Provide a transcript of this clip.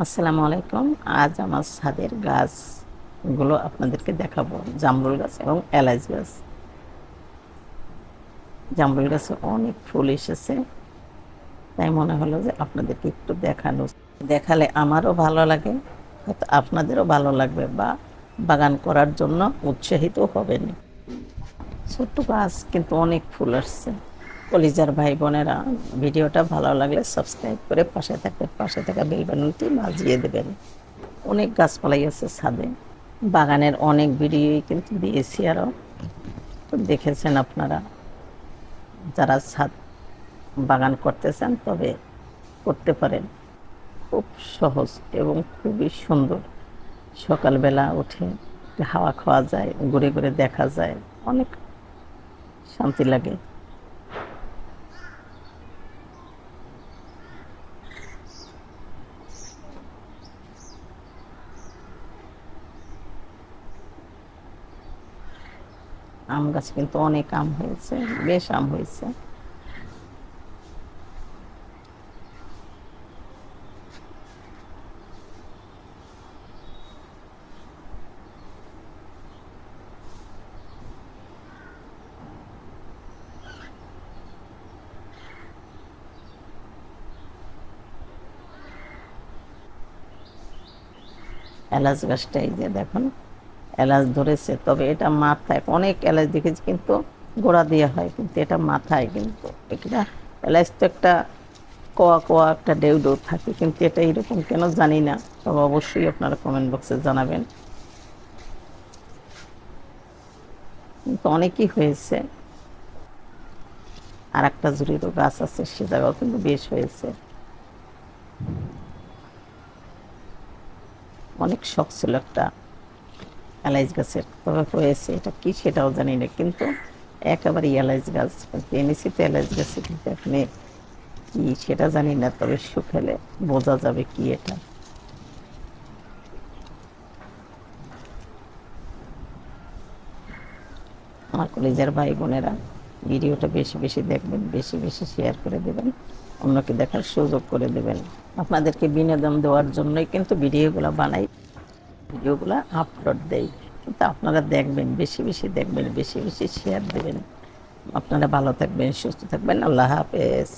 আসসালামু আলাইকুম। আজ আমার ছাদের গাছগুলো আপনাদেরকে দেখাবো। জামরুল গাছ এবং এলাচ গাছ। জামরুল গাছে অনেক ফুল এসেছে, তাই মনে হলো যে আপনাদেরকে একটু দেখানো। দেখালে আমারও ভালো লাগে, হয়তো আপনাদেরও ভালো লাগবে বা বাগান করার জন্য উৎসাহিত হবেন। ছোট্ট গাছ কিন্তু অনেক ফুল আসছে। কলিজার ভাই বোনেরা, ভিডিওটা ভালো লাগলে সাবস্ক্রাইব করে পাশে থাকা বেল বাটনটি বাজিয়ে দেবেন। অনেক গাছপালাই আছে ছাদে। বাগানের অনেক ভিডিওই কিন্তু দিয়েছি আরও, তো দেখেছেন আপনারা। যারা ছাদ বাগান করতে চান তবে করতে পারেন। খুব সহজ এবং খুবই সুন্দর। সকালবেলা উঠে হাওয়া খাওয়া যায়, ঘুরে ঘুরে দেখা যায়, অনেক শান্তি লাগে। আম গাছ কিন্তু অনেক আম হয়েছে, বেশ আম হয়েছে। এলাচ গাছটা এই যে দেখুন, এলাচ ধরেছে, তবে এটা মাথায় অনেক এলাচ দেখেছি কিন্তু গোড়া দিয়ে হয়, কিন্তু এটা মাথায়। কিন্তু এটা এলাচ তো একটা কোয়া কোয়া একটা ডেউ ডেউ থাকে, কিন্তু এটা এরকম কেন জানি না। তবে অবশ্যই আপনারা কমেন্ট বক্সে জানাবেন। কিন্তু অনেকই হয়েছে। আর একটা জুড়িরও গাছ আছে, সে জায়গাও কিন্তু বেশ হয়েছে। অনেক শখ ছিল একটা এলাচ গাছের, তবে হয়েছে। এটা কি সেটাও জানি না, কিন্তু একেবারে এলাচ গাছ কিন্তু এনেছি। তো এলাচ গাছে কিন্তু এখানে কি সেটা জানি না, তবে শুকালে বোঝা যাবে কি এটা। আমার কলেজের ভাই বোনেরা, ভিডিওটা বেশি বেশি দেখবেন, বেশি বেশি শেয়ার করে দেবেন, অন্যকে দেখার সুযোগ করে দেবেন। আপনাদেরকে বিনোদন দেওয়ার জন্যই কিন্তু ভিডিওগুলো বানাই, ভিডিওগুলো আপলোড দেই। কিন্তু আপনারা দেখবেন, বেশি বেশি দেখবেন, বেশি বেশি শেয়ার দেবেন। আপনারা ভালো থাকবেন, সুস্থ থাকবেন। আল্লাহ হাফেজ।